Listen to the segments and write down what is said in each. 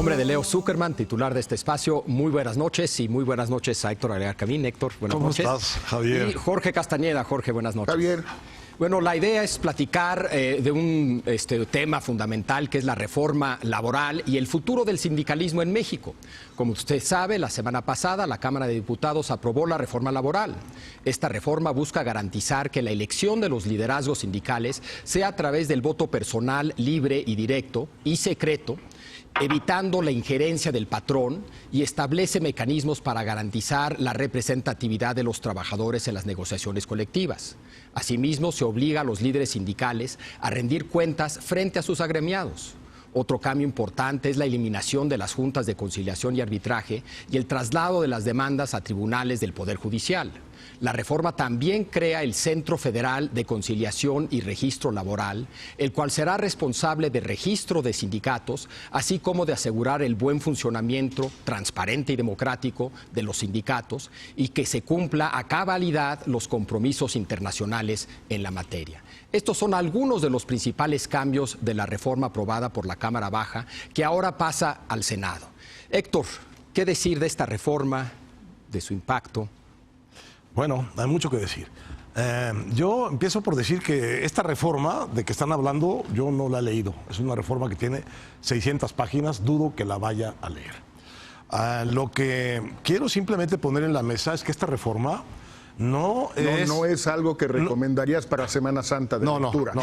nombre de Leo Zuckerman, titular de este espacio, muy buenas noches y muy buenas noches a Héctor Aguilar-Camín. Héctor, buenas noches. ¿Cómo estás, Javier? Y Jorge Castañeda. Jorge, buenas noches. Javier. Bueno, la idea es platicar de un tema fundamental que es la reforma laboral y el futuro del sindicalismo en México. Como usted sabe, la semana pasada la Cámara de Diputados aprobó la reforma laboral. Esta reforma busca garantizar que la elección de los liderazgos sindicales sea a través del voto personal, libre y directo y secreto, evitando la injerencia del patrón, y establece mecanismos para garantizar la representatividad de los trabajadores en las negociaciones colectivas. Asimismo, se obliga a los líderes sindicales a rendir cuentas frente a sus agremiados. Otro cambio importante es la eliminación de las juntas de conciliación y arbitraje y el traslado de las demandas a tribunales del Poder Judicial. La reforma también crea el Centro Federal de Conciliación y Registro Laboral, el cual será responsable de registro de sindicatos, así como de asegurar el buen funcionamiento transparente y democrático de los sindicatos y que se cumpla a cabalidad los compromisos internacionales en la materia. Estos son algunos de los principales cambios de la reforma aprobada por la Cámara Baja, que ahora pasa al Senado. Héctor, ¿qué decir de esta reforma, de su impacto? Bueno, hay mucho que decir. Yo empiezo por decir que esta reforma de que están hablando, yo no la he leído. Es una reforma que tiene 600 páginas, dudo que la vaya a leer. Lo que quiero simplemente poner en la mesa es que esta reforma no es algo que recomendarías para Semana Santa de lectura.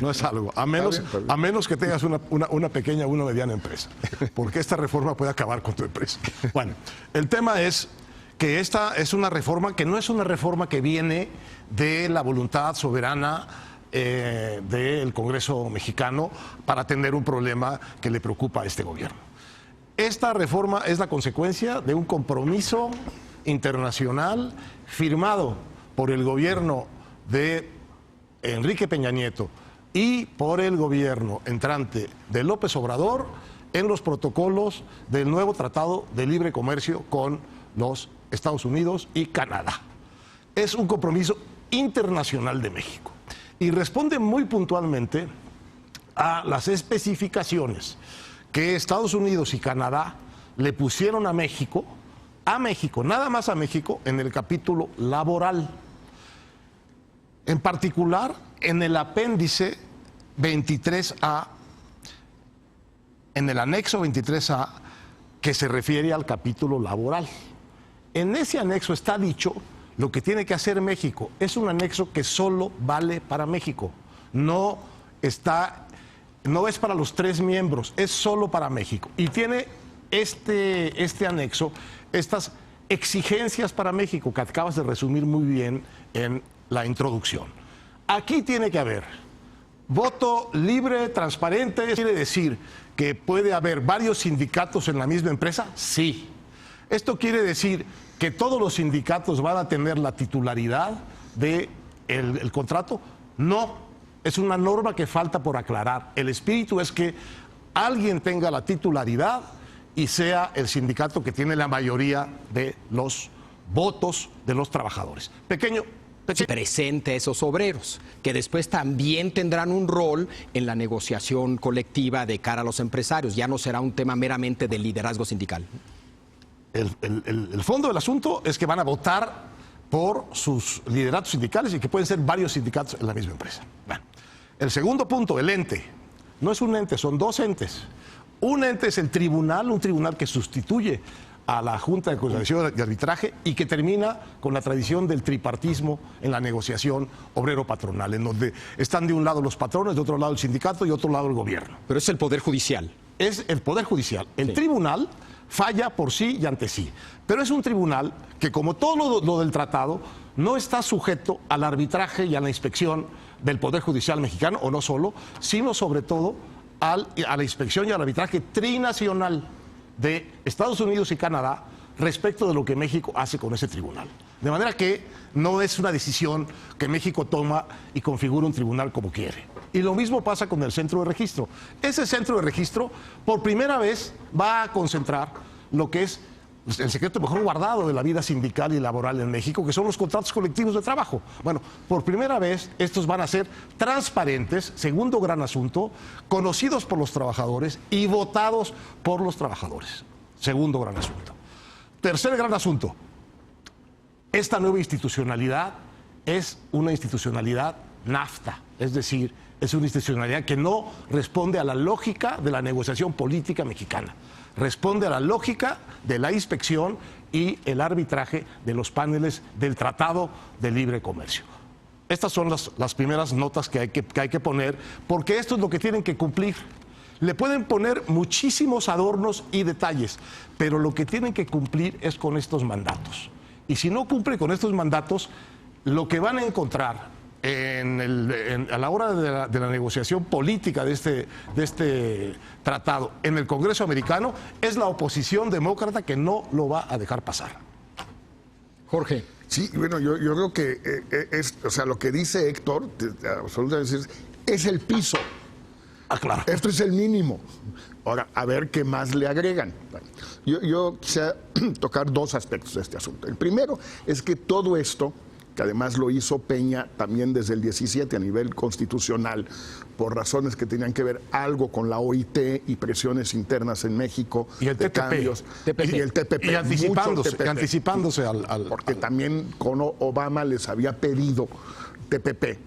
No es algo. A menos que tengas una pequeña o una mediana empresa. Porque esta reforma puede acabar con tu empresa. Bueno, el tema es que esta es una reforma que no es una reforma que viene de la voluntad soberana del Congreso mexicano para atender un problema que le preocupa a este gobierno. Esta reforma es la consecuencia de un compromiso internacional firmado por el gobierno de Enrique Peña Nieto y por el gobierno entrante de López Obrador en los protocolos del nuevo Tratado de Libre Comercio con los Estados Unidos y Canadá. Es un compromiso internacional de México y responde muy puntualmente a las especificaciones que Estados Unidos y Canadá le pusieron a México, nada más a México, en el capítulo laboral. En particular, en el apéndice 23A, en el anexo 23A, que se refiere al capítulo laboral. En ese anexo está dicho lo que tiene que hacer México. Es un anexo que solo vale para México. No es para los 3 miembros, es solo para México. Y tiene este anexo, estas exigencias para México que acabas de resumir muy bien en la introducción. Aquí tiene que haber voto libre, transparente. ¿Quiere decir que puede haber varios sindicatos en la misma empresa? Sí. ¿Esto quiere decir que todos los sindicatos van a tener la titularidad del contrato? No, es una norma que falta por aclarar. El espíritu es que alguien tenga la titularidad y sea el sindicato que tiene la mayoría de los votos de los trabajadores. Presente a esos obreros, que después también tendrán un rol en la negociación colectiva de cara a los empresarios. Ya no será un tema meramente del liderazgo sindical. El fondo del asunto es que van a votar por sus lideratos sindicales y que pueden ser varios sindicatos en la misma empresa. Bueno, el segundo punto, el ente. No es un ente, son 2 entes. Un ente es el tribunal, un tribunal que sustituye a la Junta de Conciliación y Arbitraje y que termina con la tradición del tripartismo en la negociación obrero-patronal, en donde están de un lado los patrones, de otro lado el sindicato y de otro lado el gobierno. Pero es el Poder Judicial. Es el Poder Judicial. El tribunal falla por sí y ante sí. Pero es un tribunal que, como todo lo del tratado, no está sujeto al arbitraje y a la inspección del Poder Judicial mexicano, o no solo, sino sobre todo a la inspección y al arbitraje trinacional de Estados Unidos y Canadá respecto de lo que México hace con ese tribunal. De manera que no es una decisión que México toma y configura un tribunal como quiere. Y lo mismo pasa con el centro de registro. Ese centro de registro, por primera vez, va a concentrar lo que es el secreto mejor guardado de la vida sindical y laboral en México, que son los contratos colectivos de trabajo. Bueno, por primera vez estos van a ser transparentes, segundo gran asunto, conocidos por los trabajadores y votados por los trabajadores. Segundo gran asunto. Tercer gran asunto. Esta nueva institucionalidad es una institucionalidad NAFTA, es decir, es una institucionalidad que no responde a la lógica de la negociación política mexicana. Responde a la lógica de la inspección y el arbitraje de los paneles del Tratado de Libre Comercio. Estas son las primeras notas que hay que poner, porque esto es lo que tienen que cumplir. Le pueden poner muchísimos adornos y detalles, pero lo que tienen que cumplir es con estos mandatos. Y si no cumple con estos mandatos, lo que van a encontrar a la hora de la negociación política de este tratado en el Congreso americano es la oposición demócrata que no lo va a dejar pasar. Jorge. Sí, bueno, yo creo que o sea, lo que dice Héctor, absolutamente es el piso. Ah, claro. Esto es el mínimo. Ahora, a ver qué más le agregan. Bueno, yo quisiera tocar dos aspectos de este asunto. El primero es que todo esto, que además lo hizo Peña también desde el 17 a nivel constitucional, por razones que tenían que ver algo con la OIT y presiones internas en México, y el TPP, cambios, y el TPP, y anticipándose al... Porque también con Obama les había pedido TPP.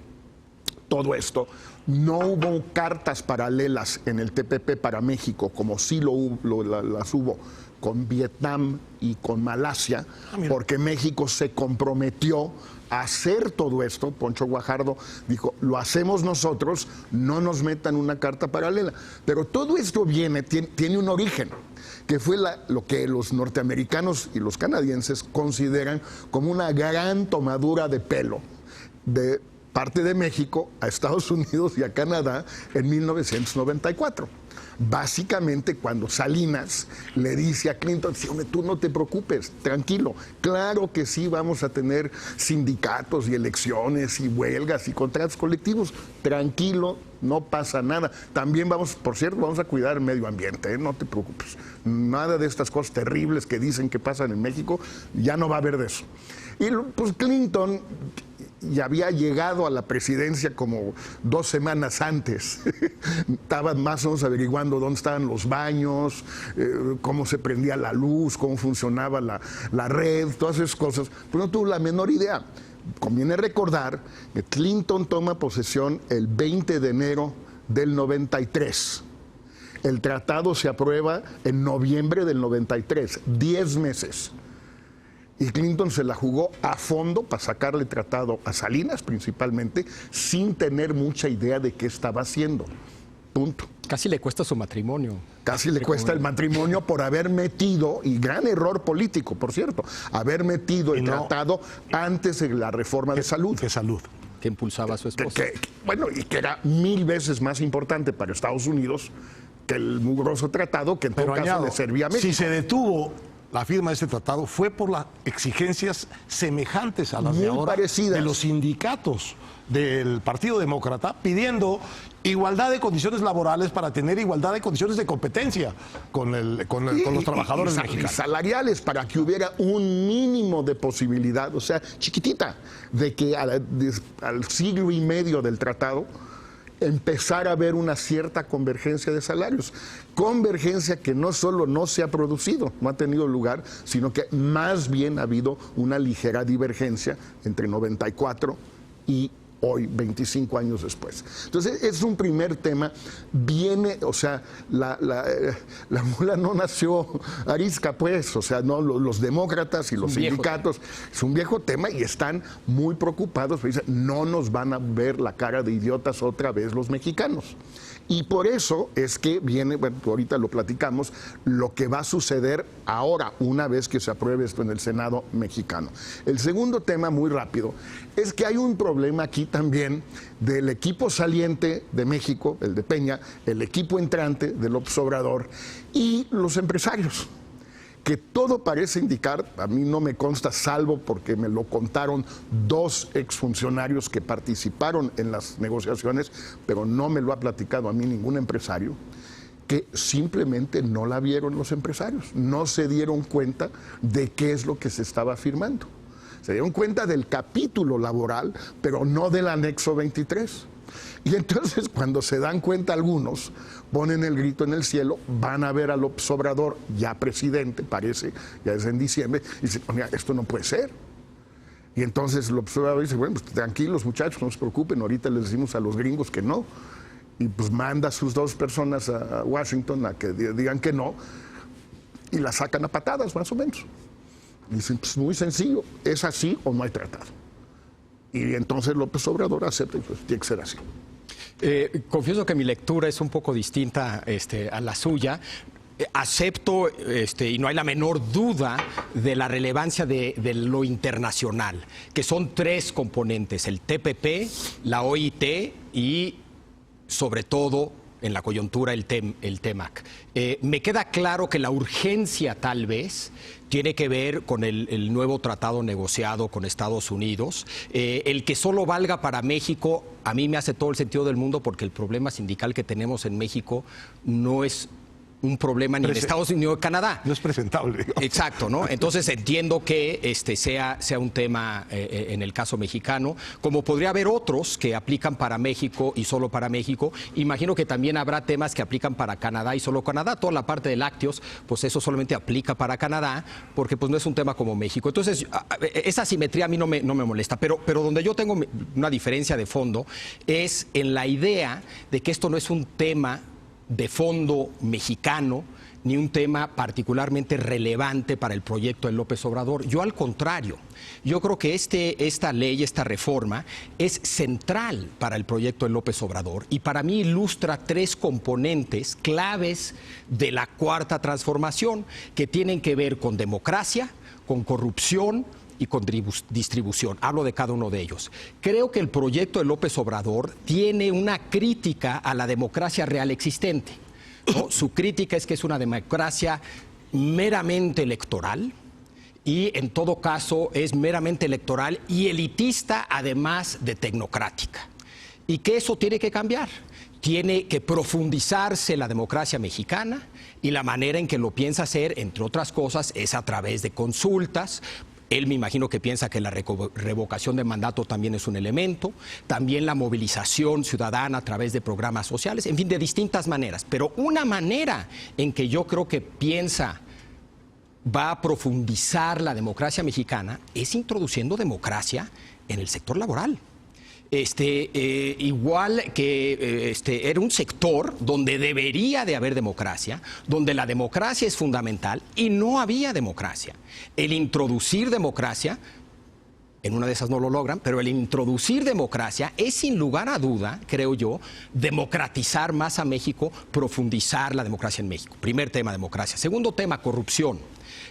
Todo esto, no hubo cartas paralelas en el TPP para México, como sí las hubo con Vietnam y con Malasia, porque México se comprometió a hacer todo esto. Poncho Guajardo dijo, lo hacemos nosotros, no nos metan una carta paralela. Pero todo esto tiene un origen, que fue lo que los norteamericanos y los canadienses consideran como una gran tomadura de pelo de parte de México a Estados Unidos y a Canadá en 1994. Básicamente cuando Salinas le dice a Clinton, tú no te preocupes, tranquilo, claro que sí vamos a tener sindicatos y elecciones y huelgas y contratos colectivos, tranquilo, no pasa nada. También por cierto, vamos a cuidar el medio ambiente, no te preocupes. Nada de estas cosas terribles que dicen que pasan en México, ya no va a haber de eso. Y pues Clinton ya había llegado a la presidencia como 2 semanas antes. Estaban más o menos averiguando dónde estaban los baños, cómo se prendía la luz, cómo funcionaba la red, todas esas cosas. Pero no tuvo la menor idea. Conviene recordar que Clinton toma posesión el 20 de enero del 93. El tratado se aprueba en noviembre del 93, 10 meses. Y Clinton se la jugó a fondo para sacarle tratado a Salinas principalmente, sin tener mucha idea de qué estaba haciendo. Punto. Casi le cuesta su matrimonio. Casi le cuesta el matrimonio por haber metido, y gran error político, por cierto, haber metido el tratado antes de la reforma de salud. De salud. Que impulsaba a su esposa. Bueno, y que era 1000 veces más importante para Estados Unidos que el mugroso tratado, que en todo caso le servía a México. Si se detuvo la firma de este tratado fue por las exigencias semejantes a las de ahora de los sindicatos del Partido Demócrata, pidiendo igualdad de condiciones laborales para tener igualdad de condiciones de competencia con los trabajadores mexicanos. Y salariales, para que hubiera un mínimo de posibilidad, o sea, chiquitita, de que al siglo y medio del tratado empezar a haber una cierta convergencia de salarios. Convergencia que no solo no se ha producido, no ha tenido lugar, sino que más bien ha habido una ligera divergencia entre 94 y hoy, 25 años después. Entonces, es un primer tema. Viene, o sea, la mula no nació arisca, pues, o sea, no, los demócratas y los sindicatos, es un viejo tema y están muy preocupados, dicen, no nos van a ver la cara de idiotas otra vez los mexicanos. Y por eso es que viene, bueno, ahorita lo platicamos, lo que va a suceder ahora, una vez que se apruebe esto en el Senado mexicano. El segundo tema, muy rápido, es que hay un problema aquí también del equipo saliente de México, el de Peña, el equipo entrante de López Obrador y los empresarios, que todo parece indicar, a mí no me consta, salvo porque me lo contaron 2 exfuncionarios que participaron en las negociaciones, pero no me lo ha platicado a mí ningún empresario, que simplemente no la vieron los empresarios, no se dieron cuenta de qué es lo que se estaba firmando. Se dieron cuenta del capítulo laboral, pero no del anexo 23. Y entonces cuando se dan cuenta algunos, ponen el grito en el cielo, van a ver a López Obrador, ya presidente, parece, ya es en diciembre, y dicen, mira, esto no puede ser. Y entonces López Obrador dice, bueno, pues tranquilos muchachos, no se preocupen, ahorita les decimos a los gringos que no. Y pues manda a sus 2 personas a Washington a que digan que no, y la sacan a patadas, más o menos. Y dicen, pues muy sencillo, ¿es así o no hay tratado? Y entonces López Obrador acepta y pues tiene que ser así. Confieso que mi lectura es un poco distinta a la suya. Acepto y no hay la menor duda de la relevancia de lo internacional, que son 3 componentes, el TPP, la OIT y sobre todo en la coyuntura el TEMAC. Me queda claro que la urgencia tal vez tiene que ver con el nuevo tratado negociado con Estados Unidos. El que solo valga para México, a mí me hace todo el sentido del mundo porque el problema sindical que tenemos en México no es un problema ni en Estados Unidos ni en Canadá. No es presentable. Digamos. Exacto, ¿no? Entonces entiendo que sea un tema en el caso mexicano, como podría haber otros que aplican para México y solo para México. Imagino que también habrá temas que aplican para Canadá y solo Canadá. Toda la parte de lácteos, pues eso solamente aplica para Canadá, porque pues no es un tema como México. Entonces, esa asimetría a mí no me molesta, pero donde yo tengo una diferencia de fondo es en la idea de que esto no es un tema de fondo mexicano, ni un tema particularmente relevante para el proyecto de López Obrador. Yo al contrario, yo creo que esta ley, esta reforma, es central para el proyecto de López Obrador y para mí ilustra 3 componentes claves de la 4ª transformación que tienen que ver con democracia, con corrupción y con distribución. Hablo de cada uno de ellos. Creo que el proyecto de López Obrador tiene una crítica a la democracia real existente, ¿no? Su crítica es que es una democracia meramente electoral y en todo caso es meramente electoral y elitista además de tecnocrática. Y que eso tiene que cambiar. Tiene que profundizarse la democracia mexicana y la manera en que lo piensa hacer, entre otras cosas, es a través de consultas. Él me imagino que piensa que la revocación de mandato también es un elemento, también la movilización ciudadana a través de programas sociales, en fin, de distintas maneras. Pero una manera en que yo creo que piensa va a profundizar la democracia mexicana es introduciendo democracia en el sector laboral. Igual que era un sector donde debería de haber democracia, donde la democracia es fundamental y no había democracia. El introducir democracia, en una de esas no lo logran, pero el introducir democracia es sin lugar a duda, creo yo, democratizar más a México, profundizar la democracia en México. Primer tema, democracia. Segundo tema, corrupción.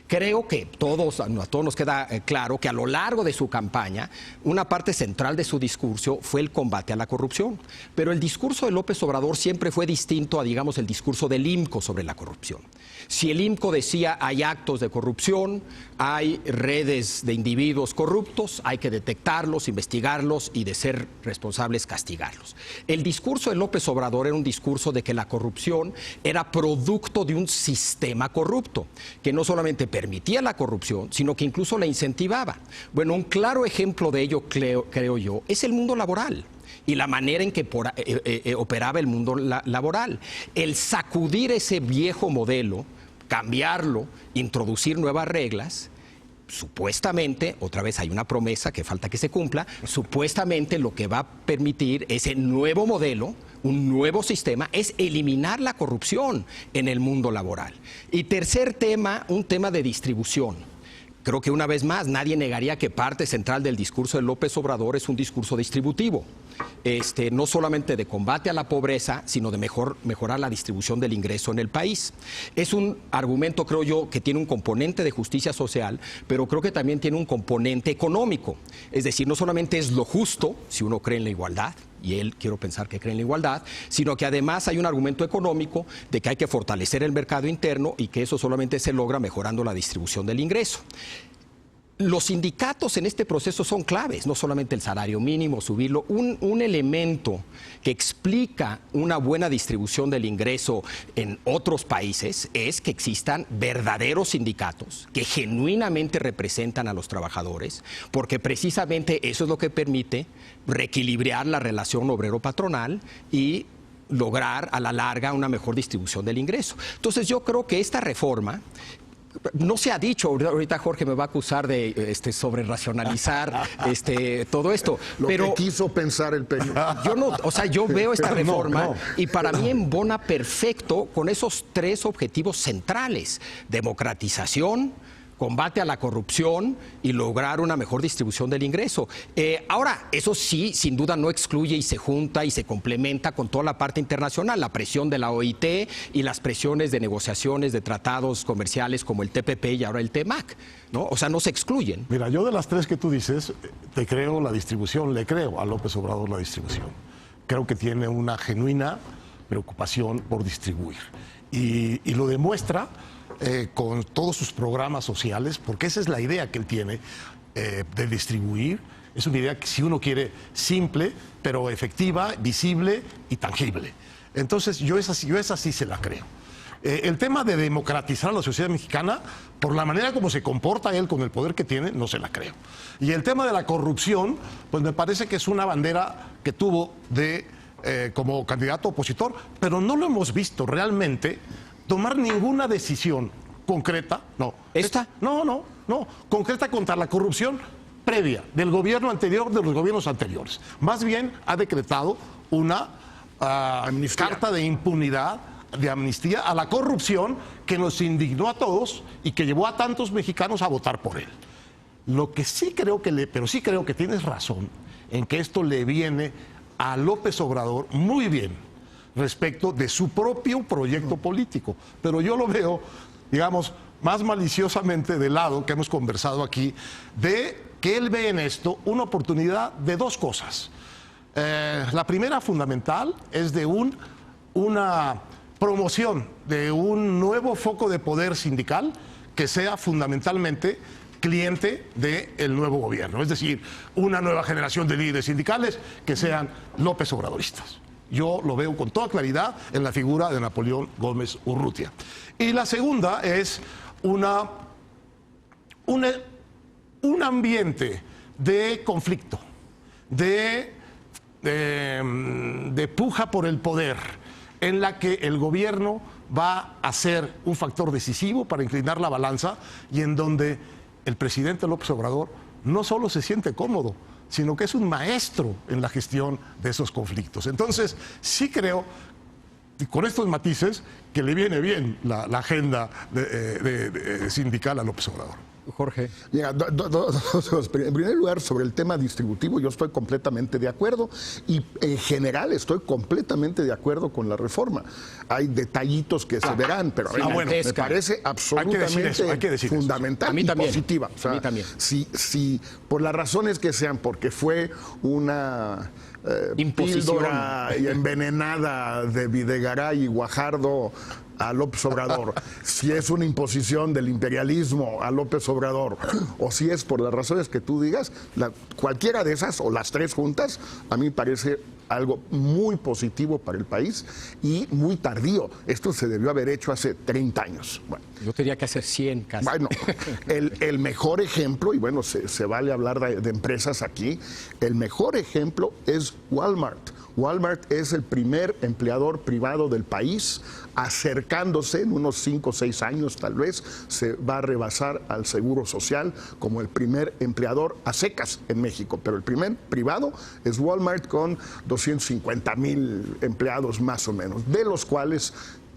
Creo que a todos nos queda claro que a lo largo de su campaña, una parte central de su discurso fue el combate a la corrupción. Pero el discurso de López Obrador siempre fue distinto a, digamos, el discurso del IMCO sobre la corrupción. Si el IMCO decía hay actos de corrupción, hay redes de individuos corruptos, hay que detectarlos, investigarlos y de ser responsables castigarlos. El discurso de López Obrador era un discurso de que la corrupción era producto de un sistema corrupto, que no solamente permitía la corrupción, sino que incluso la incentivaba. Bueno, un claro ejemplo de ello, creo yo, es el mundo laboral y la manera en que operaba el mundo laboral. El sacudir ese viejo modelo, cambiarlo, introducir nuevas reglas, supuestamente, otra vez hay una promesa que falta que se cumpla, supuestamente lo que va a permitir ese nuevo modelo, un nuevo sistema, es eliminar la corrupción en el mundo laboral. Y tercer tema, un tema de distribución. Creo que una vez más nadie negaría que parte central del discurso de López Obrador es un discurso distributivo. No solamente de combate a la pobreza, sino de mejorar la distribución del ingreso en el país. Es un argumento, creo yo, que tiene un componente de justicia social, pero creo que también tiene un componente económico. Es decir, no solamente es lo justo, si uno cree en la igualdad, y él quiero pensar que cree en la igualdad, sino que además hay un argumento económico de que hay que fortalecer el mercado interno y que eso solamente se logra mejorando la distribución del ingreso. Los sindicatos en este proceso son claves, no solamente el salario mínimo, subirlo. Un elemento que explica una buena distribución del ingreso en otros países es que existan verdaderos sindicatos que genuinamente representan a los trabajadores, porque precisamente eso es lo que permite reequilibrar la relación obrero-patronal y lograr a la larga una mejor distribución del ingreso. Entonces yo creo que esta reforma, no se ha dicho, ahorita Jorge me va a acusar de sobre racionalizar todo esto, pero que quiso pensar el periodista. Yo no, o sea, yo veo esta reforma y para mí embona perfecto con esos tres objetivos centrales: democratización, combate a la corrupción y lograr una mejor distribución del ingreso. Ahora, eso sí, sin duda no excluye y se junta y se complementa con toda la parte internacional, la presión de la OIT y las presiones de negociaciones de tratados comerciales como el TPP y ahora el TEMAC, ¿no? O sea, no se excluyen. Mira, yo de las tres que tú dices, te creo la distribución, le creo a López Obrador la distribución. Creo que tiene una genuina preocupación por distribuir. Y lo demuestra con todos sus programas sociales, porque esa es la idea que él tiene de distribuir. Es una idea que, si uno quiere, simple, pero efectiva, visible y tangible. Entonces, yo esa sí se la creo. El tema de democratizar a la sociedad mexicana, por la manera como se comporta él con el poder que tiene, no se la creo. Y el tema de la corrupción, pues me parece que es una bandera que tuvo como candidato opositor, pero no lo hemos visto realmente tomar ninguna decisión concreta, concreta contra la corrupción previa del gobierno anterior, de los gobiernos anteriores. Más bien ha decretado una carta de impunidad, de amnistía a la corrupción que nos indignó a todos y que llevó a tantos mexicanos a votar por él. Lo que sí creo pero sí creo que tienes razón en que esto le viene a López Obrador muy bien respecto de su propio proyecto político. Pero yo lo veo, digamos, más maliciosamente del lado que hemos conversado aquí, de que él ve en esto una oportunidad de dos cosas. La primera, fundamental, es de una promoción de un nuevo foco de poder sindical que sea fundamentalmente cliente del nuevo gobierno. Es decir, una nueva generación de líderes sindicales que sean López Obradoristas. Yo lo veo con toda claridad en la figura de Napoleón Gómez Urrutia. Y la segunda es un ambiente de conflicto, de puja por el poder, en la que el gobierno va a ser un factor decisivo para inclinar la balanza y en donde el presidente López Obrador no solo se siente cómodo, sino que es un maestro en la gestión de esos conflictos. Entonces, sí creo, con estos matices, que le viene bien la agenda sindical a López Obrador. Jorge. Mira, en primer lugar, sobre el tema distributivo, yo estoy completamente de acuerdo y en general estoy completamente de acuerdo con la reforma. Hay detallitos que se verán, pero me parece absolutamente fundamental y positiva. O sea, a mí también. Si por las razones que sean, porque fue una píldora envenenada de Videgaray y Guajardo a López Obrador, si es una imposición del imperialismo a López Obrador, o si es por las razones que tú digas, cualquiera de esas o las tres juntas, a mí me parece algo muy positivo para el país y muy tardío. Esto se debió haber hecho hace 30 años. Bueno, yo tenía que hacer 100 casi. Bueno, el mejor ejemplo, y bueno, se vale hablar de empresas aquí, el mejor ejemplo es Walmart. Walmart es el primer empleador privado del país, acercándose en unos 5 o 6 años tal vez, se va a rebasar al Seguro Social como el primer empleador a secas en México, pero el primer privado es Walmart con 250,000 empleados más o menos, de los cuales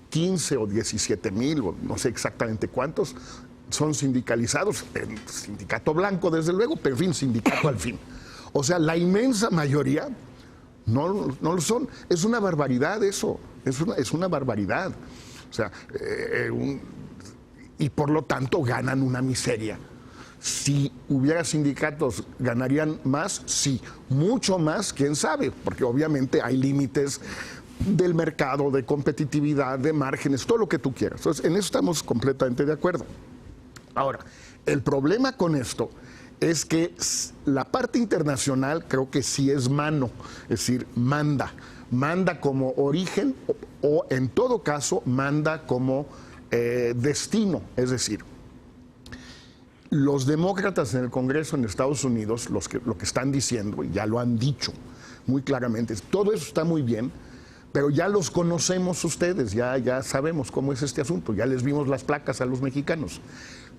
15 o 17,000, o no sé exactamente cuántos, son sindicalizados, en sindicato blanco desde luego, pero en fin, sindicato al fin. O sea, la inmensa mayoría no lo son. Es una barbaridad eso, es una barbaridad. O sea, y por lo tanto ganan una miseria. Si hubiera sindicatos, ¿ganarían más? Sí, mucho más, quién sabe, porque obviamente hay límites del mercado, de competitividad, de márgenes, todo lo que tú quieras. Entonces, en eso estamos completamente de acuerdo. Ahora, El problema con esto es que la parte internacional creo que sí es mano, es decir, manda como origen o en todo caso manda como destino, es decir, los demócratas en el Congreso en Estados Unidos, lo que están diciendo, y ya lo han dicho muy claramente, todo eso está muy bien, pero ya los conocemos ustedes, ya sabemos cómo es este asunto, ya les vimos las placas a los mexicanos.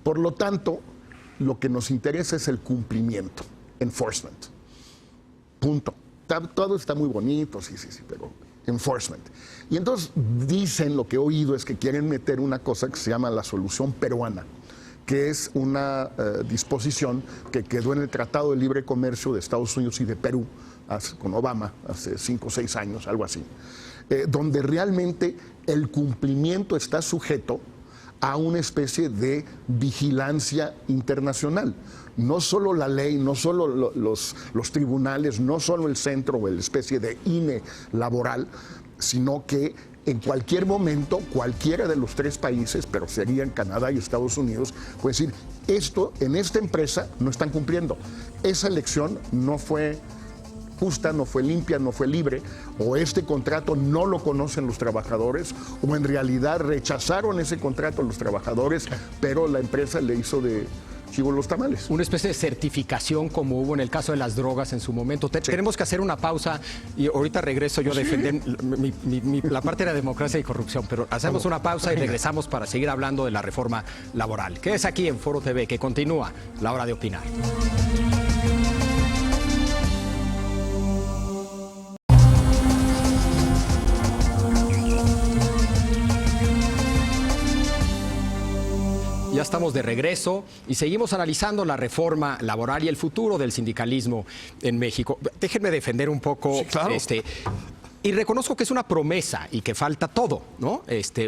Por lo tanto, lo que nos interesa es el cumplimiento, enforcement. Punto. Todo está muy bonito, sí, pero enforcement. Y entonces dicen, lo que he oído es que quieren meter una cosa que se llama la solución peruana, que es una disposición que quedó en el Tratado de Libre Comercio de Estados Unidos y de Perú, con Obama, hace 5 o 6 años, algo así, donde realmente el cumplimiento está sujeto a una especie de vigilancia internacional. No solo la ley, no solo los tribunales, no solo el centro o la especie de INE laboral, sino que en cualquier momento, cualquiera de los 3 países, pero serían Canadá y Estados Unidos, puede decir, esto en esta empresa no están cumpliendo. Esa elección no fue justa, no fue limpia, no fue libre, o este contrato no lo conocen los trabajadores, o en realidad rechazaron ese contrato los trabajadores, pero la empresa le hizo de chivo los tamales. Una especie de certificación como hubo en el caso de las drogas en su momento. Tenemos que hacer una pausa y ahorita regreso yo a defender la parte de la democracia y corrupción, pero hacemos una pausa y regresamos para seguir hablando de la reforma laboral. Quédese aquí en Foro TV, que continúa la hora de opinar. Ya estamos de regreso y seguimos analizando la reforma laboral y el futuro del sindicalismo en México. Déjenme defender un poco, sí, claro. Y reconozco que es una promesa y que falta todo, ¿no?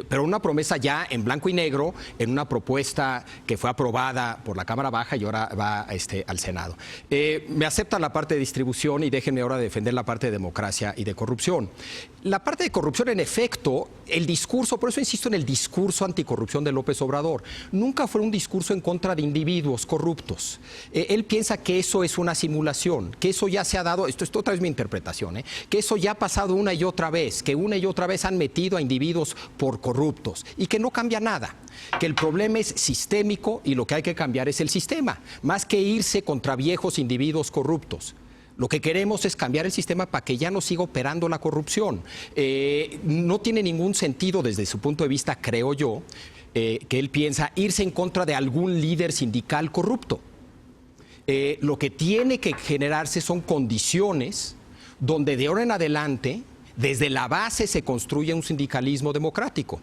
Pero una promesa ya en blanco y negro, en una propuesta que fue aprobada por la Cámara Baja y ahora va al Senado. Me aceptan la parte de distribución y déjenme ahora defender la parte de democracia y de corrupción. La parte de corrupción, en efecto, el discurso, por eso insisto en el discurso anticorrupción de López Obrador, nunca fue un discurso en contra de individuos corruptos. Él piensa que eso es una simulación, que eso ya se ha dado, esto es otra vez mi interpretación, que eso ya ha pasado una y otra vez, que una y otra vez han metido a individuos por corruptos y que no cambia nada, que el problema es sistémico y lo que hay que cambiar es el sistema, más que irse contra viejos individuos corruptos. Lo que queremos es cambiar el sistema para que ya no siga operando la corrupción. No tiene ningún sentido desde su punto de vista, creo yo, que él piensa irse en contra de algún líder sindical corrupto. Lo que tiene que generarse son condiciones donde de ahora en adelante, desde la base se construye un sindicalismo democrático.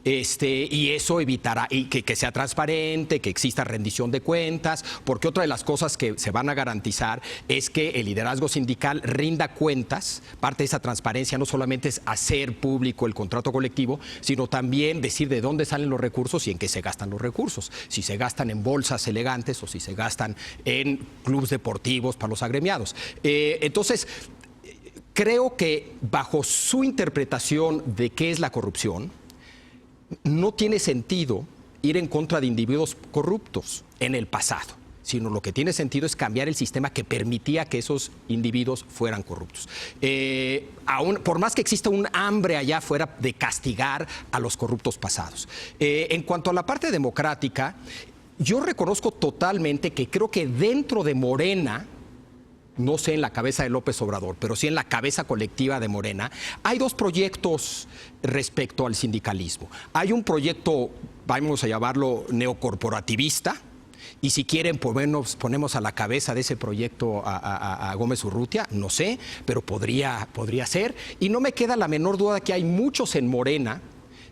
Y eso evitará que sea transparente, que exista rendición de cuentas, porque otra de las cosas que se van a garantizar es que el liderazgo sindical rinda cuentas. Parte de esa transparencia no solamente es hacer público el contrato colectivo, sino también decir de dónde salen los recursos y en qué se gastan los recursos. Si se gastan en bolsas elegantes o si se gastan en clubes deportivos para los agremiados. Entonces, creo que bajo su interpretación de qué es la corrupción, no tiene sentido ir en contra de individuos corruptos en el pasado, sino lo que tiene sentido es cambiar el sistema que permitía que esos individuos fueran corruptos. Por más que exista un hambre allá afuera de castigar a los corruptos pasados. En cuanto a la parte democrática, yo reconozco totalmente que creo que dentro de Morena, no sé en la cabeza de López Obrador, pero sí en la cabeza colectiva de Morena, hay 2 proyectos respecto al sindicalismo. Hay un proyecto, vamos a llamarlo neocorporativista, y si quieren ponemos a la cabeza de ese proyecto a Gómez Urrutia, no sé, pero podría ser. Y no me queda la menor duda que hay muchos en Morena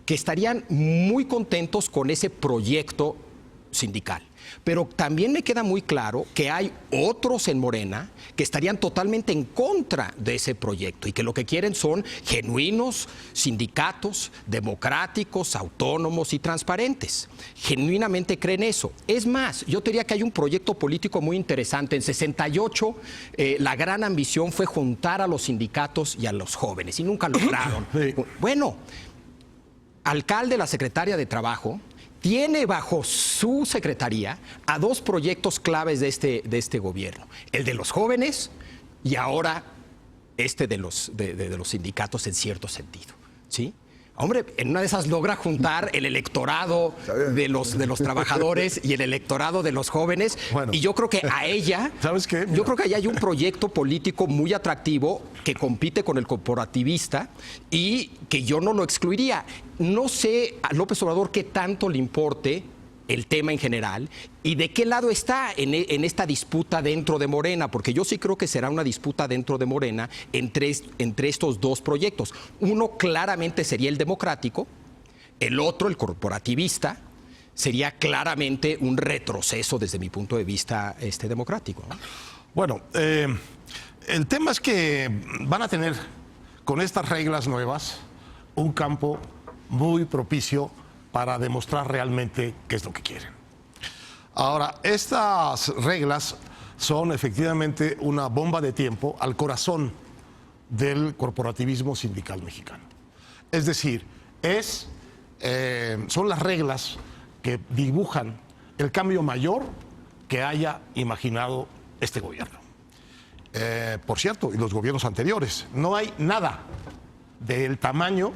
que estarían muy contentos con ese proyecto sindical. Pero también me queda muy claro que hay otros en Morena que estarían totalmente en contra de ese proyecto y que lo que quieren son genuinos sindicatos democráticos, autónomos y transparentes. Genuinamente creen eso. Es más, yo diría que hay un proyecto político muy interesante. En 68, la gran ambición fue juntar a los sindicatos y a los jóvenes y nunca lograron. Sí. Bueno, alcalde, la secretaria de Trabajo, tiene bajo su secretaría a dos proyectos claves de este gobierno. El de los jóvenes y ahora de los sindicatos en cierto sentido, ¿sí? Hombre, en una de esas logra juntar el electorado de los trabajadores y el electorado de los jóvenes. Bueno, y yo creo que a ella, ¿sabes qué? Yo creo que ahí hay un proyecto político muy atractivo que compite con el corporativista y que yo no lo excluiría. No sé a López Obrador qué tanto le importe el tema en general y de qué lado está en esta disputa dentro de Morena, porque yo sí creo que será una disputa dentro de Morena entre estos dos proyectos. Uno claramente sería el democrático, el otro, el corporativista, sería claramente un retroceso desde mi punto de vista democrático, ¿no? Bueno, el tema es que van a tener con estas reglas nuevas un campo muy propicio para demostrar realmente qué es lo que quieren. Ahora, estas reglas son efectivamente una bomba de tiempo al corazón del corporativismo sindical mexicano. Es decir, son las reglas que dibujan el cambio mayor que haya imaginado este gobierno. Por cierto, y los gobiernos anteriores, no hay nada del tamaño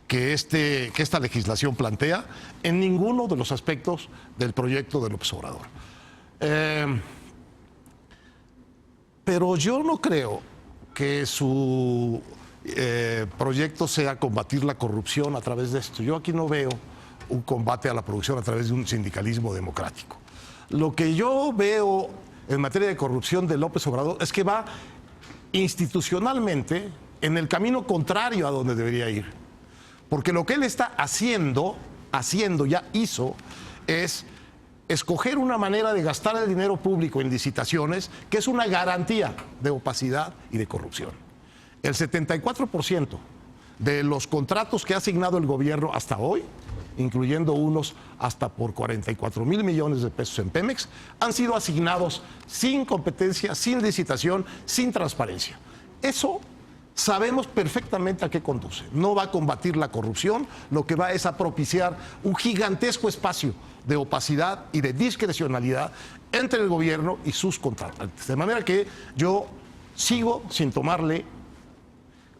que esta legislación plantea en ninguno de los aspectos del proyecto de López Obrador. Pero yo no creo que su proyecto sea combatir la corrupción a través de esto. Yo aquí no veo un combate a la corrupción a través de un sindicalismo democrático. Lo que yo veo en materia de corrupción de López Obrador es que va institucionalmente en el camino contrario a donde debería ir. Porque lo que él está haciendo, ya hizo, es escoger una manera de gastar el dinero público en licitaciones que es una garantía de opacidad y de corrupción. El 74% de los contratos que ha asignado el gobierno hasta hoy, incluyendo unos hasta por 44,000 millones de pesos en Pemex, han sido asignados sin competencia, sin licitación, sin transparencia. Eso sabemos perfectamente a qué conduce. No va a combatir la corrupción, lo que va es a propiciar un gigantesco espacio de opacidad y de discrecionalidad entre el gobierno y sus contratantes. De manera que yo sigo sin tomarle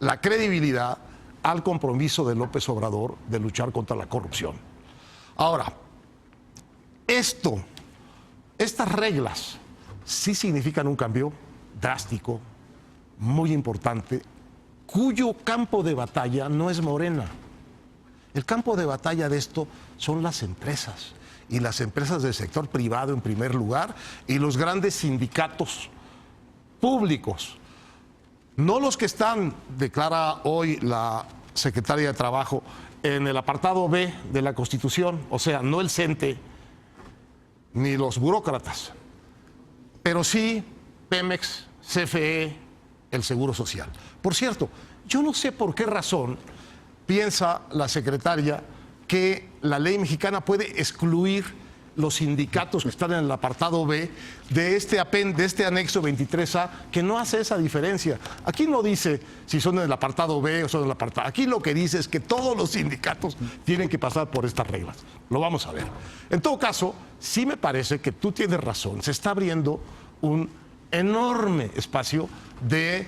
la credibilidad al compromiso de López Obrador de luchar contra la corrupción. Ahora, estas reglas sí significan un cambio drástico, muy importante, cuyo campo de batalla no es Morena. El campo de batalla de esto son las empresas, y las empresas del sector privado en primer lugar, y los grandes sindicatos públicos. No los que están, declara hoy la secretaria de Trabajo, en el apartado B de la Constitución, o sea, no el CENTE ni los burócratas, pero sí Pemex, CFE, el Seguro Social. Por cierto, yo no sé por qué razón piensa la secretaria que la ley mexicana puede excluir los sindicatos que están en el apartado B de este anexo 23A, que no hace esa diferencia. Aquí no dice si son en el apartado B o son en el apartado. Aquí lo que dice es que todos los sindicatos tienen que pasar por estas reglas. Lo vamos a ver. En todo caso, sí me parece que tú tienes razón. Se está abriendo un enorme espacio de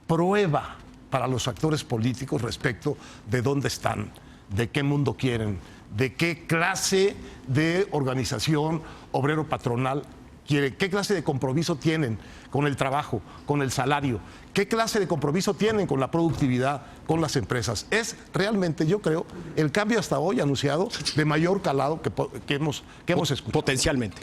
prueba para los actores políticos respecto de dónde están, de qué mundo quieren, de qué clase de organización obrero-patronal quieren, qué clase de compromiso tienen con el trabajo, con el salario, qué clase de compromiso tienen con la productividad, con las empresas. Es realmente, yo creo, el cambio hasta hoy anunciado de mayor calado que hemos escuchado. Potencialmente.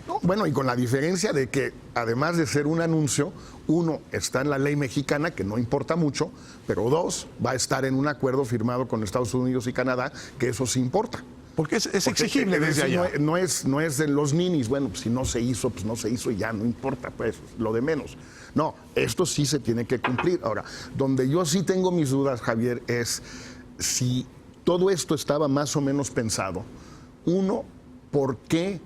No, bueno, y con la diferencia de que, además de ser un anuncio, uno, está en la ley mexicana, que no importa mucho, pero dos, va a estar en un acuerdo firmado con Estados Unidos y Canadá, que eso sí importa. Porque es exigible desde allá. No es de los ninis, bueno, pues si no se hizo, pues no se hizo y ya, no importa, pues, lo de menos. No, esto sí se tiene que cumplir. Ahora, donde yo sí tengo mis dudas, Javier, es si todo esto estaba más o menos pensado. Uno, ¿por qué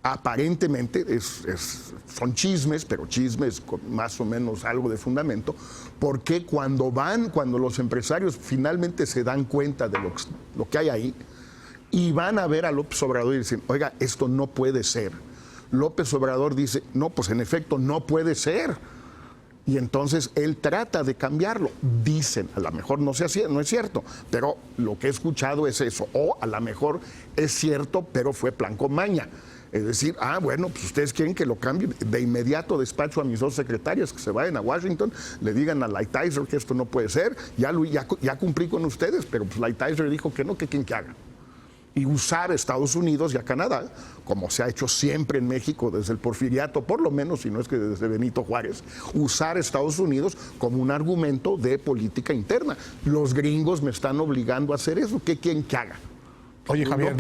Aparentemente son chismes, pero chismes con más o menos algo de fundamento, porque cuando los empresarios finalmente se dan cuenta de lo que hay ahí y van a ver a López Obrador y dicen, oiga, esto no puede ser. López Obrador dice, no, pues en efecto no puede ser. Y entonces él trata de cambiarlo. Dicen, a lo mejor no es cierto, pero lo que he escuchado es eso. O a lo mejor es cierto, pero fue plan con maña. Es decir, bueno, pues ustedes quieren que lo cambie. De inmediato despacho a mis 2 secretarias que se vayan a Washington, le digan a Lighthizer que esto no puede ser. Ya cumplí con ustedes, pero pues Lighthizer dijo que no, que quien que haga. Y usar a Estados Unidos y a Canadá, como se ha hecho siempre en México desde el Porfiriato, por lo menos, si no es que desde Benito Juárez, usar a Estados Unidos como un argumento de política interna. Los gringos me están obligando a hacer eso, ¿qué quieren que haga? Oye, Javier,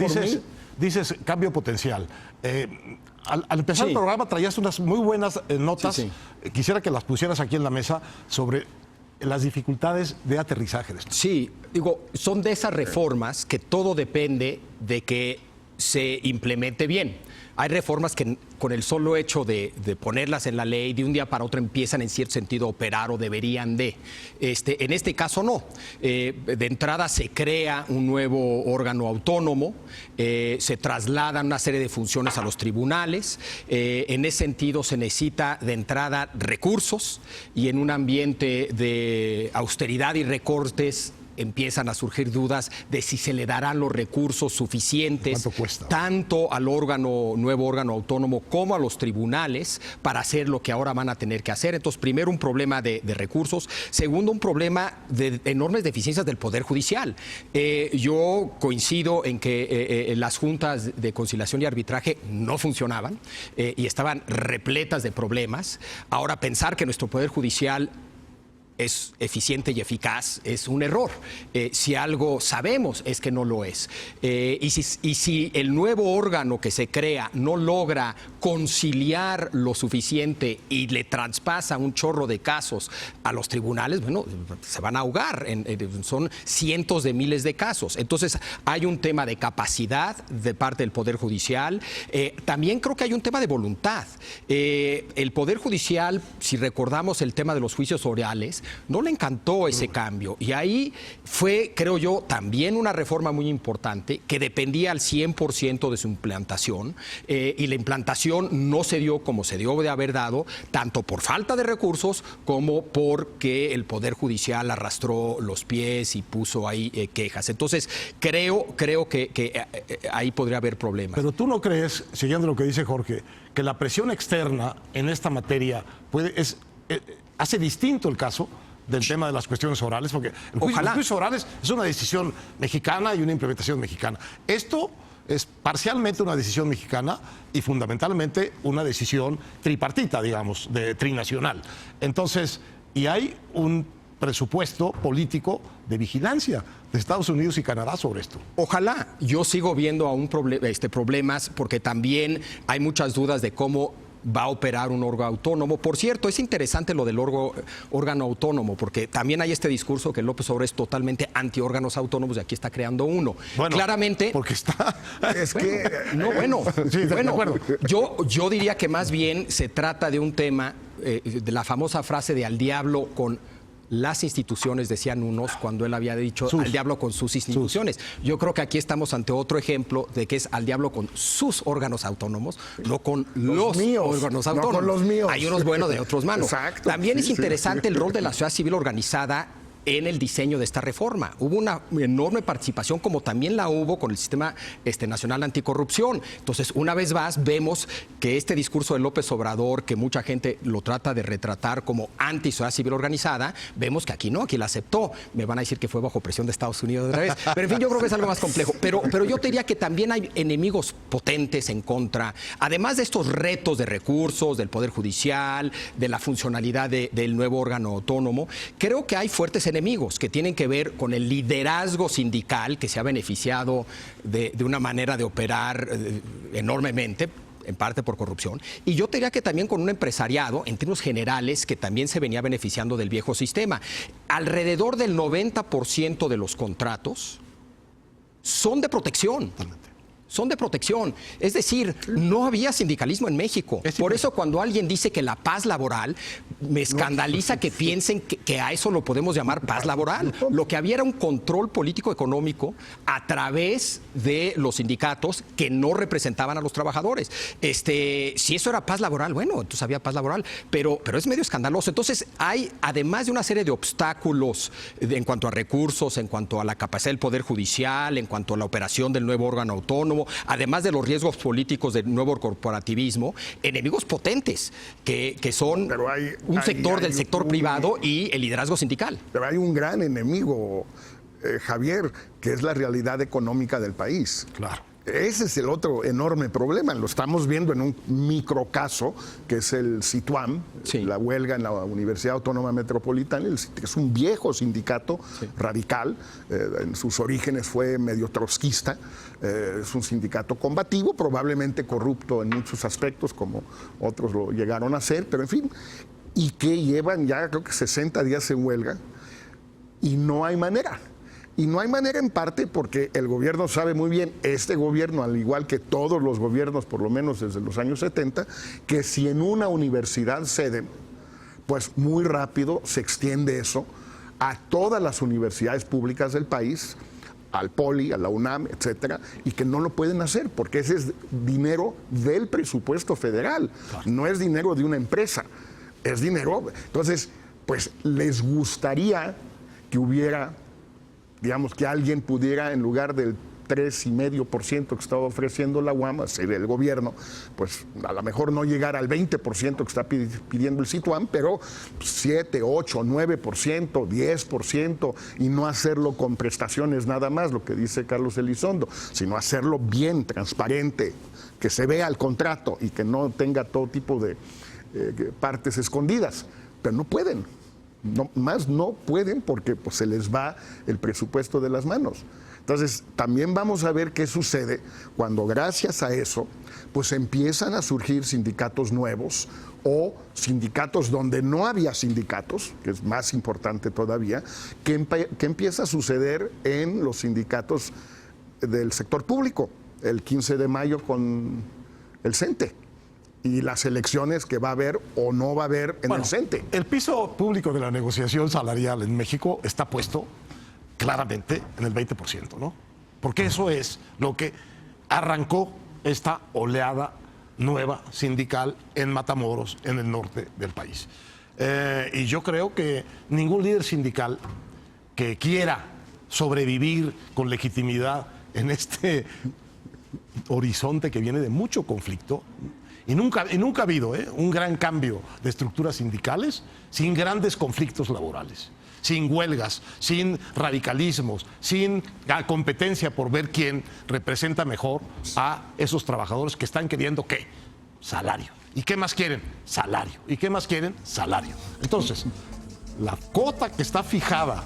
dices cambio potencial. Al empezar el programa traías unas muy buenas notas. Sí. Quisiera que las pusieras aquí en la mesa sobre las dificultades de aterrizaje de esto. Sí, digo, son de esas reformas que todo depende de que se implemente bien. Hay reformas que con el solo hecho de ponerlas en la ley, de un día para otro empiezan en cierto sentido a operar o deberían de. En este caso no. De entrada se crea un nuevo órgano autónomo, se trasladan una serie de funciones a los tribunales. En ese sentido se necesita de entrada recursos y en un ambiente de austeridad y recortes empiezan a surgir dudas de si se le darán los recursos suficientes tanto al nuevo órgano autónomo como a los tribunales para hacer lo que ahora van a tener que hacer. Entonces, primero, un problema de recursos. Segundo, un problema de enormes deficiencias del Poder Judicial. Yo coincido en que las juntas de conciliación y arbitraje no funcionaban y estaban repletas de problemas. Ahora, pensar que nuestro Poder Judicial es eficiente y eficaz es un error. Si algo sabemos es que no lo es. Y si el nuevo órgano que se crea no logra conciliar lo suficiente y le traspasa un chorro de casos a los tribunales, bueno, se van a ahogar. Son cientos de miles de casos. Entonces, hay un tema de capacidad de parte del Poder Judicial. También creo que hay un tema de voluntad. El Poder Judicial, si recordamos el tema de los juicios orales, no le encantó ese cambio. Y ahí fue, creo yo, también una reforma muy importante que dependía al 100% de su implantación. Y la implantación no se dio como se dio de haber dado, tanto por falta de recursos como porque el Poder Judicial arrastró los pies y puso ahí quejas. Entonces, creo que ahí podría haber problemas. Pero tú no crees, siguiendo lo que dice Jorge, que la presión externa en esta materia hace distinto el caso del tema de las cuestiones orales, porque los juicios orales es una decisión mexicana y una implementación mexicana. Esto es parcialmente una decisión mexicana y fundamentalmente una decisión tripartita, digamos, trinacional. Entonces, y hay un presupuesto político de vigilancia de Estados Unidos y Canadá sobre esto. Ojalá. Yo sigo viendo aún problemas porque también hay muchas dudas de cómo va a operar un órgano autónomo. Por cierto, es interesante lo del órgano autónomo, porque también hay este discurso que López Obrador es totalmente anti-órganos autónomos y aquí está creando uno. Bueno, claramente... Porque está... Es que... No, bueno, sí, bueno, yo diría que más bien se trata de un tema, de la famosa frase de al diablo con las instituciones, decían unos, cuando él había dicho al diablo con sus instituciones. Yo creo que aquí estamos ante otro ejemplo de que es al diablo con sus órganos autónomos, no con los míos, órganos autónomos. No con los míos. Hay unos buenos de otros malos. Exacto. También es interesante el rol de la sociedad civil organizada en el diseño de esta reforma. Hubo una enorme participación, como también la hubo con el Sistema Nacional Anticorrupción. Entonces, una vez más, vemos que este discurso de López Obrador, que mucha gente lo trata de retratar como anti-sociedad civil organizada, vemos que aquí no, aquí la aceptó. Me van a decir que fue bajo presión de Estados Unidos otra vez. Pero, en fin, yo creo que es algo más complejo. Pero yo te diría que también hay enemigos potentes en contra. Además de estos retos de recursos, del Poder Judicial, de la funcionalidad del nuevo órgano autónomo, creo que hay fuertes enemigos que tienen que ver con el liderazgo sindical que se ha beneficiado de una manera de operar enormemente, en parte por corrupción, y yo te diría que también con un empresariado, en términos generales, que también se venía beneficiando del viejo sistema. Alrededor del 90% de los contratos son de protección. son de protección. Es decir, no había sindicalismo en México. Por eso cuando alguien dice que la paz laboral, me escandaliza que piensen que a eso lo podemos llamar paz laboral. Lo que había era un control político-económico a través de los sindicatos que no representaban a los trabajadores. Si eso era paz laboral, bueno, entonces había paz laboral, pero es medio escandaloso. Entonces hay, además de una serie de obstáculos en cuanto a recursos, en cuanto a la capacidad del Poder Judicial, en cuanto a la operación del nuevo órgano autónomo, además de los riesgos políticos del nuevo corporativismo, enemigos potentes que son un sector del sector privado y el liderazgo sindical. Pero hay un gran enemigo, Javier, que es la realidad económica del país. Claro. Ese es el otro enorme problema. Lo estamos viendo en un microcaso, que es el CITUAM, la huelga en la Universidad Autónoma Metropolitana. Es un viejo sindicato radical. En sus orígenes fue medio trotskista. Es un sindicato combativo, probablemente corrupto en muchos aspectos, como otros lo llegaron a ser, pero en fin. Y que llevan ya, creo que 60 días en huelga y no hay manera. Y no hay manera en parte porque el gobierno sabe muy bien, este gobierno, al igual que todos los gobiernos, por lo menos desde los años 70, que si en una universidad ceden, pues muy rápido se extiende eso a todas las universidades públicas del país, al Poli, a la UNAM, etcétera, y que no lo pueden hacer porque ese es dinero del presupuesto federal, no es dinero de una empresa, es dinero. Entonces, pues les gustaría que hubiera, digamos, que alguien pudiera, en lugar del 3,5% que estaba ofreciendo la UAM, el gobierno, pues a lo mejor no llegar al 20% que está pidiendo el CITUAM, pero 7, 8, 9%, 10%, y no hacerlo con prestaciones nada más, lo que dice Carlos Elizondo, sino hacerlo bien, transparente, que se vea el contrato y que no tenga todo tipo de partes escondidas, pero no pueden. No pueden porque pues, se les va el presupuesto de las manos. Entonces, también vamos a ver qué sucede cuando gracias a eso, pues empiezan a surgir sindicatos nuevos o sindicatos donde no había sindicatos, que es más importante todavía, que empieza a suceder en los sindicatos del sector público, el 15 de mayo con el CENTE. Y las elecciones que va a haber o no va a haber en el CENTE. El piso público de la negociación salarial en México está puesto claramente en el 20%, ¿no? Porque eso es lo que arrancó esta oleada nueva sindical en Matamoros, en el norte del país. Y yo creo que ningún líder sindical que quiera sobrevivir con legitimidad en este horizonte que viene de mucho conflicto. Y nunca ha habido un gran cambio de estructuras sindicales sin grandes conflictos laborales, sin huelgas, sin radicalismos, sin competencia por ver quién representa mejor a esos trabajadores que están queriendo ¿qué? Salario. ¿Y qué más quieren? Salario. ¿Y qué más quieren? Salario. Entonces, la cuota que está fijada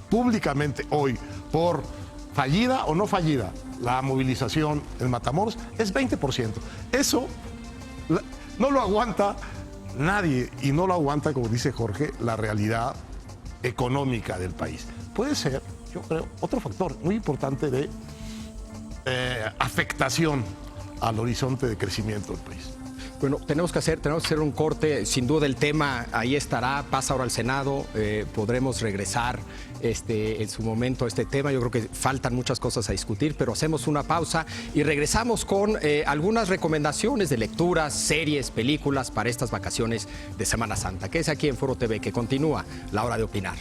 públicamente hoy por fallida o no fallida la movilización en Matamoros es 20%. Eso no lo aguanta nadie y no lo aguanta, como dice Jorge, la realidad económica del país. Puede ser, yo creo, otro factor muy importante de afectación al horizonte de crecimiento del país. Bueno, tenemos que hacer un corte. Sin duda el tema ahí estará, pasa ahora al Senado, podremos regresar en su momento a este tema. Yo creo que faltan muchas cosas a discutir, pero hacemos una pausa y regresamos con algunas recomendaciones de lecturas, series, películas para estas vacaciones de Semana Santa. Que es aquí en Foro TV, que continúa la hora de opinar.